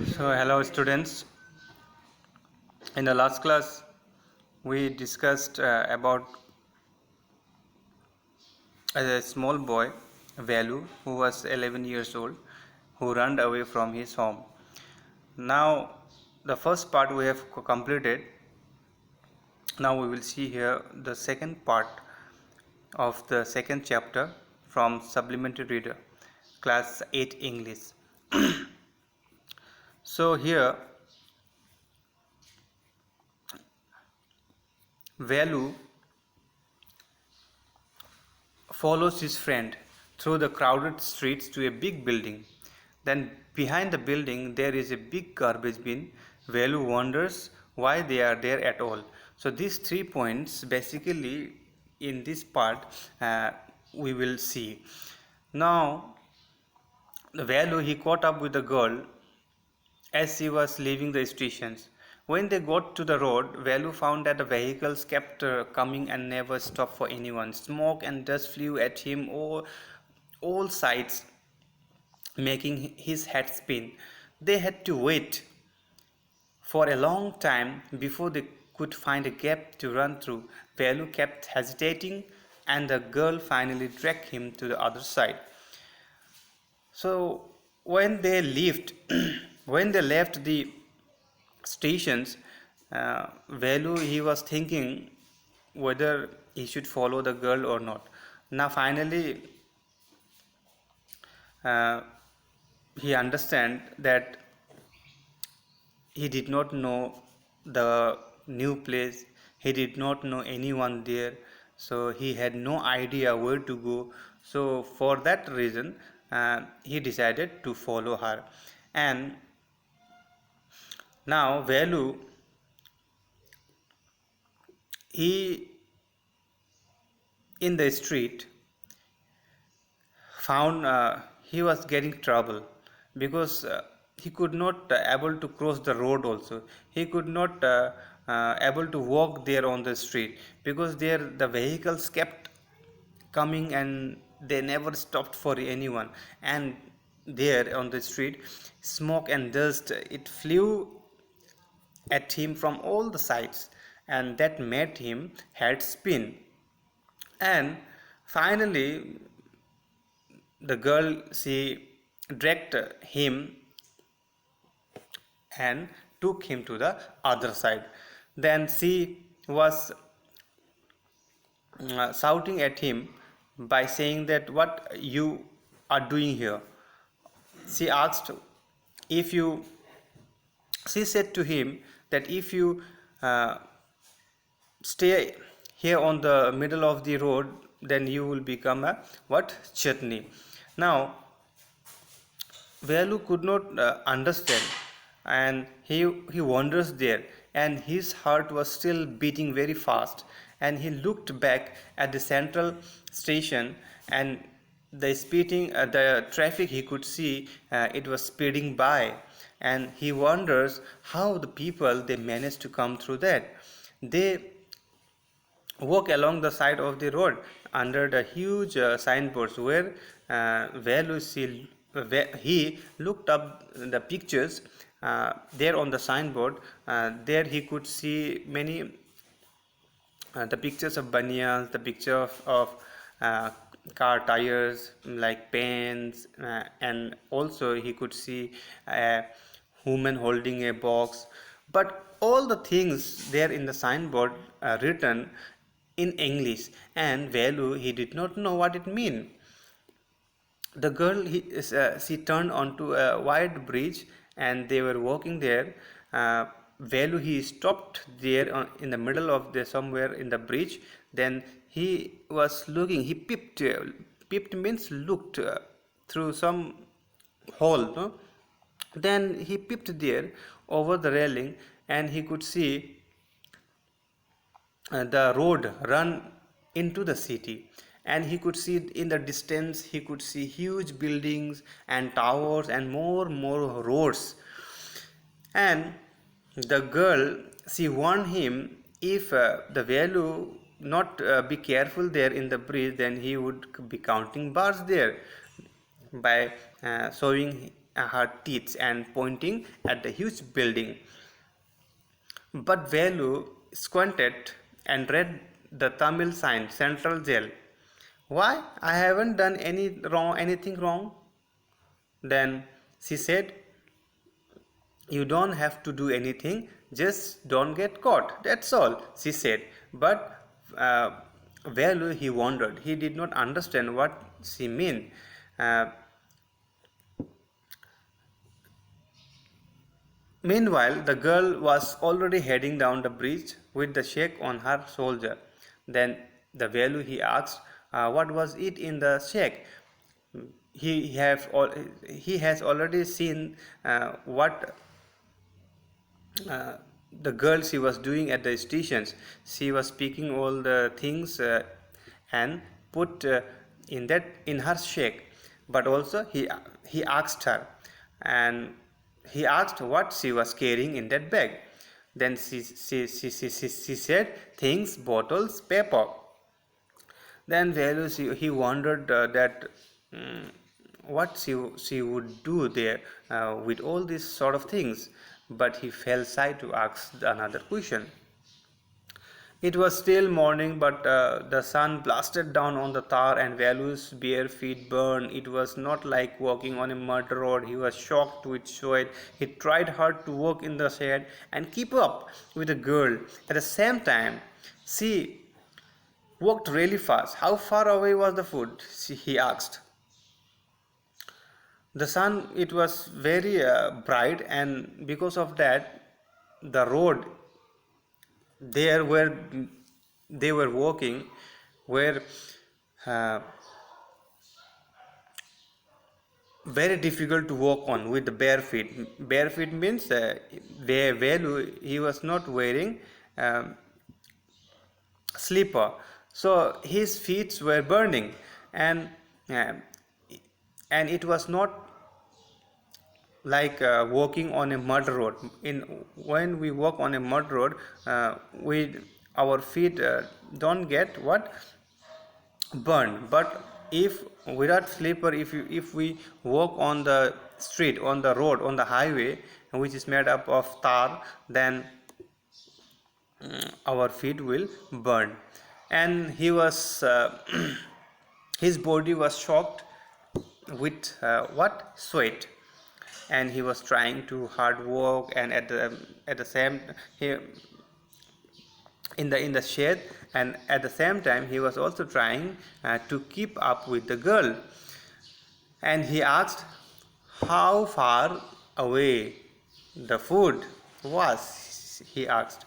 So, hello students. In the last class, we discussed about a small boy, Valu, who was 11 years old, who ran away from his home. Now, the first part we have completed. Now, we will see here the second part of the second chapter from Supplementary Reader, class 8 English. So, here, Valu follows his friend through the crowded streets to a big building. Then behind the building there is a big garbage bin. Velu wonders why they are there at all. So these 3 points basically in this part we will see. Now the Velu, he caught up with the girl as she was leaving the stations. When they got to the road, Velu found that the vehicles kept coming and never stopped for anyone. Smoke and dust flew at him all sides, making his head spin. They had to wait for a long time before they could find a gap to run through. Velu kept hesitating, and the girl finally dragged him to the other side. So when they left, when they left the stations, Velu, he was thinking whether he should follow the girl or not. Now finally he understand that he did not know the new place, he did not know anyone there, so he had no idea where to go. So for that reason he decided to follow her. And now Velu, he in the street found he was getting trouble because he could not able to cross the road. Also he could not able to walk there on the street because there the vehicles kept coming and they never stopped for anyone. And there on the street, smoke and dust, it flew at him from all the sides, and that made him head spin. And finally the girl, she dragged him and took him to the other side. Then she was shouting at him by saying that what you are doing here. She asked if you, she said to him that if you stay here on the middle of the road, then you will become a what, chutney. Now Velu could not understand, and he wanders there, and his heart was still beating very fast. And he looked back at the central station, and the traffic he could see, it was speeding by, and he wonders how the people they managed to come through that. They walk along the side of the road under the huge signboards where Velu, he looked up the pictures there on the signboard. There he could see many the pictures of banyans, the picture of car tires like pens, and also he could see a woman holding a box. But all the things there in the signboard written in English, and Velu, he did not know what it mean. The girl, she turned onto a wide bridge, and they were walking there. Velu, he stopped there in the middle of the somewhere in the bridge. Then he was looking, he peeped. Peeped means looked through some hole, no? Then he peeped there over the railing, and he could see the road run into the city. And he could see in the distance, he could see huge buildings and towers and more roads. And the girl, she warned him if the Velu not be careful there in the bridge, then he would be counting bars there by showing her teeth and pointing at the huge building. But Velu squinted and read the Tamil sign, Central Jail. Why? I haven't done anything wrong. Then she said, you don't have to do anything, just don't get caught. That's all, she said. But Velu, he wondered. He did not understand what she meant. Meanwhile, the girl was already heading down the bridge with the shake on her shoulder. Then the Velu, he asked, what was it in the shake? He has already seen what the girl she was doing at the stations. She was speaking all the things and put in her shake. But also he asked her, and he asked what she was carrying in that bag. Then she said things, bottles, paper. Then Velu, he wondered that what she would do there with all these sort of things, but he felt shy to ask another question. It was still morning, but the sun blasted down on the tar and Velu's bare feet burned. It was not like walking on a mud road. He was shocked with sweat. He tried hard to walk in the shade and keep up with the girl. At the same time, she walked really fast. How far away was the food? He asked. The sun, it was very bright, and because of that, the road there where they were walking were very difficult to walk on with the bare feet. Bare feet means Velu, he was not wearing slipper, so his feet were burning, and it was not like walking on a mud road. When we walk on a mud road, our feet don't get what burned. But if without slipper, if we walk on the street, on the road, on the highway, which is made up of tar, then our feet will burn. And he was his body was shocked with sweat, and he was trying to hard work, and at the same in the shade, and at the same time he was also trying to keep up with the girl. And he asked how far away the food was, he asked.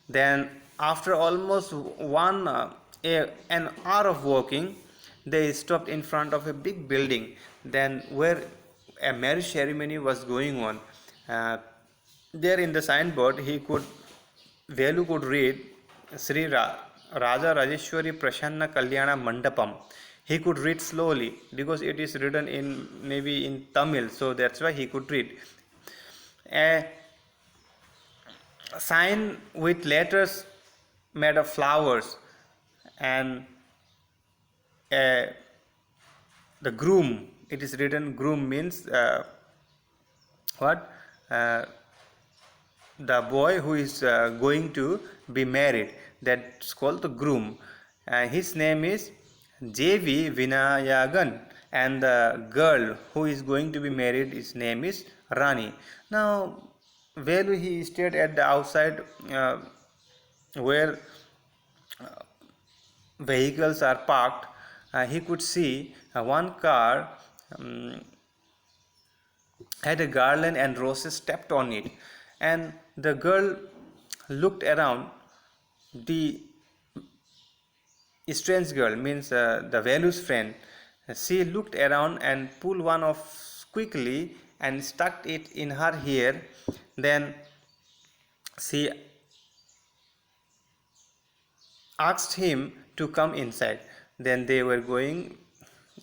Then after almost an hour of walking, they stopped in front of a big building, then where a marriage ceremony was going on. There in the signboard, Velu could read Sri Raja Rajeshwari Prasanna Kalyana Mandapam. He could read slowly because it is written maybe in Tamil, so that's why he could read. A sign with letters made of flowers, and the groom, it is written, groom means the boy who is going to be married, that's called the groom. His name is J.V. Vinayagan, and the girl who is going to be married, his name is Rani. Now Velu, he stayed at the outside where vehicles are parked. He could see one car had a garland and roses stepped on it, and the girl looked around. The strange girl means the Velu's friend. She looked around and pulled one off quickly and stuck it in her hair. Then she asked him to come inside. Then they were going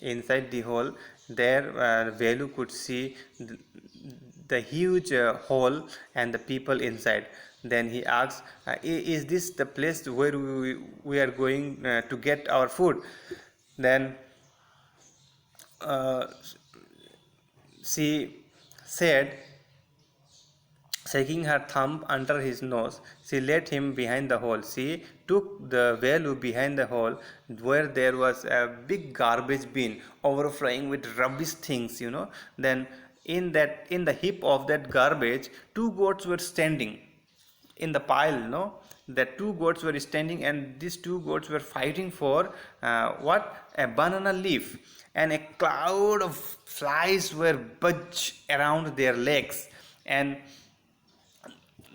inside the hall. There Velu could see the huge hall and the people inside. Then he asked, is this the place where we are going to get our food? Then she said, shaking her thumb under his nose. She led him behind the hole. She took the value behind the hole where there was a big garbage bin overflowing with rubbish things, Then in the heap of that garbage, two goats were standing in the pile, that two goats were standing, and these two goats were fighting for what, a banana leaf, and a cloud of flies were budge around their legs, and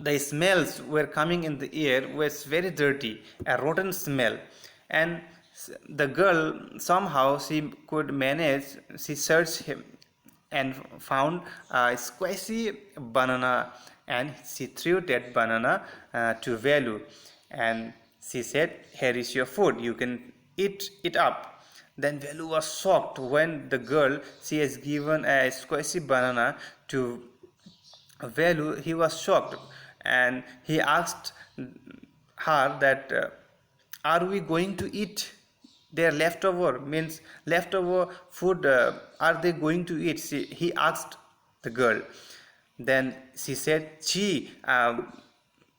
the smells were coming in the air was very dirty, a rotten smell. And the girl, somehow she could manage, she searched him and found a squishy banana, and she threw that banana to Velu, and she said, here is your food, you can eat it up. Then Velu was shocked when the girl, she has given a squishy banana to Velu. He was shocked, and he asked her that, are we going to eat their leftover, means leftover food, are they going to eat? He asked the girl. Then she said, gee, I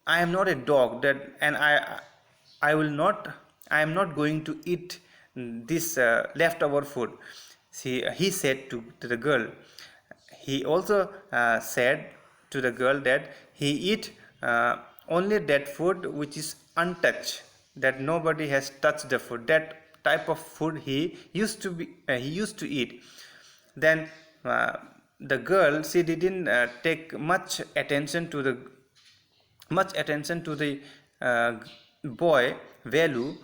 am not a dog, that, and I will not, I am not going to eat this leftover food. He said to the girl. He also said to the girl that he eat only that food which is untouched, that nobody has touched the food, that type of food he used to eat. Then the girl, she didn't take much attention to the boy Velu,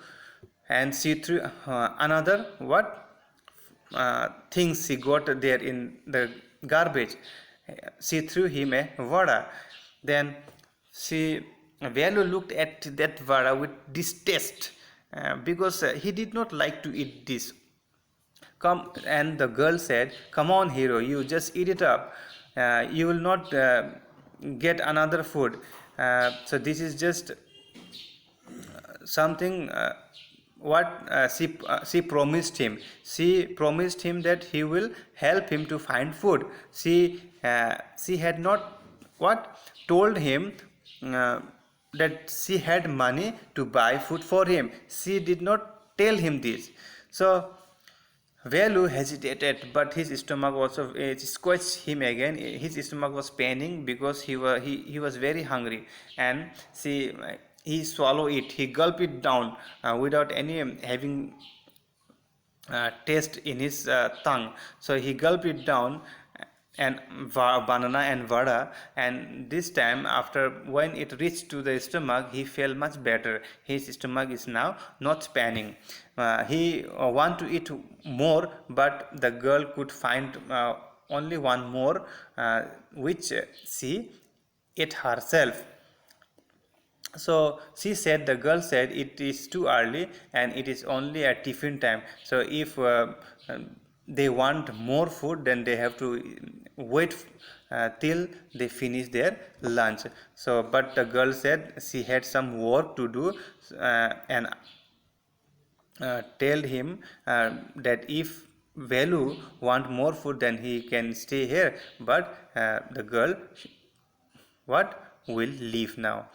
and she threw another what things she got there in the garbage. She threw him a vada. Then Velu looked at that vada with distaste, because he did not like to eat this. Come, and the girl said, come on, hero, you just eat it up. You will not get another food. So this is just something what she promised him. She promised him that he will help him to find food. She had not what told him that she had money to buy food for him. She did not tell him this. So Velu hesitated, but his stomach also squashed him again. His stomach was paining because he was very hungry, and he swallowed it. He gulped it down without any having taste in his tongue. So he gulped it down, and banana and vada, and this time, after when it reached to the stomach, he felt much better. His stomach is now not paining. He want to eat more, but the girl could find only one more, which she ate herself. So the girl said, it is too early and it is only at tiffin time. So if they want more food, then they have to wait till they finish their lunch. So but the girl said she had some work to do, and told him that if Velu want more food, then he can stay here, but the girl will leave now.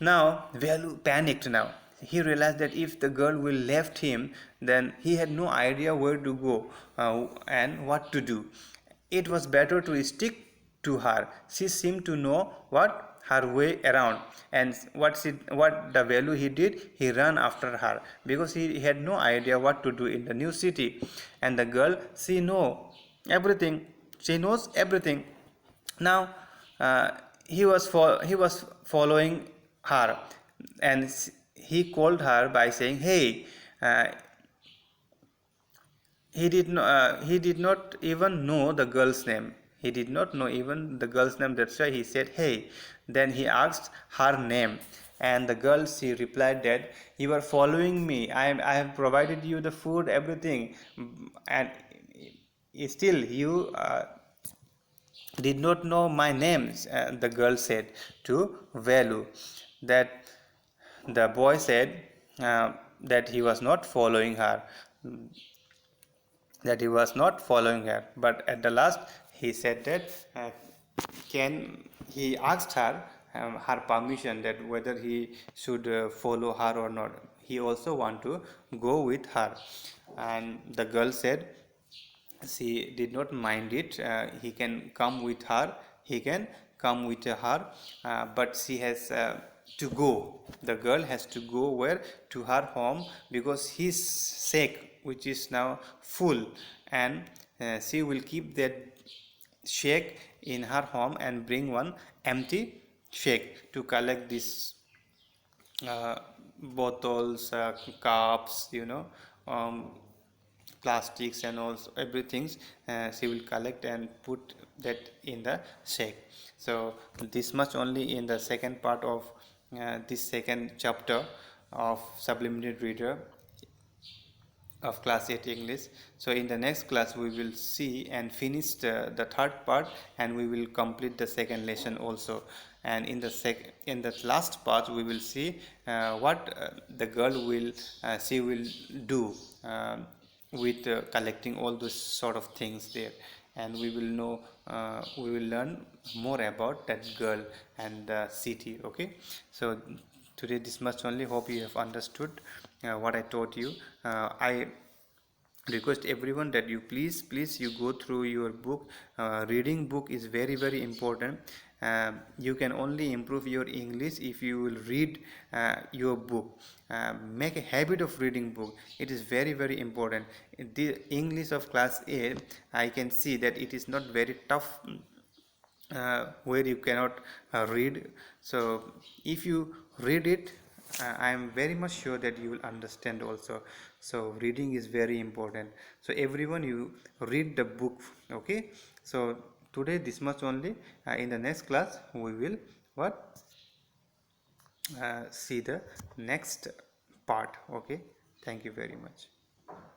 Now Velu panicked. Now he realized that if the girl will left him, then he had no idea where to go and what to do. It was better to stick to her. She seemed to know what her way around, and what the Velu he did, he ran after her, because he had no idea what to do in the new city. And the girl, she knows everything. Now he was following her, and he called her by saying, hey. He did not even know the girl's name. He did not know even the girl's name. That's why he said, hey. Then he asked her name, and the girl, she replied that, you are following me. I have provided you the food, everything, and still you did not know my name. The girl said to Velu. That the boy said that he was not following her. that he was not following her. But at the last he said that can he asked her her permission, that whether he should follow her or not. He also want to go with her, and the girl said she did not mind it. He can come with her, he can come with her, but she has to go. The girl has to go where? To her home, because his sack which is now full, and she will keep that shack in her home and bring one empty shack to collect this uh, bottles, cups, um, plastics and also everything. She will collect and put that in the sack. So this much only in the second part of this second chapter of supplementary reader of class 8 English. So in the next class we will see and finish the third part, and we will complete the second lesson also. And in the last part we will see what the girl will she will do with collecting all those sort of things there, and we will know we will learn more about that girl and the city. Okay, so today this much only. Hope you have understood what I taught you. I request everyone that you please you go through your book. Reading book is very important. You can only improve your English if you will read your book. Make a habit of reading book. It is very important. The English of class A, I can see that it is not very tough where you cannot read. So if you read it, I am very much sure that you will understand also. So reading is very important. So everyone, you read the book. Okay, so today this much only. In the next class we will what see the next part. Okay, thank you very much.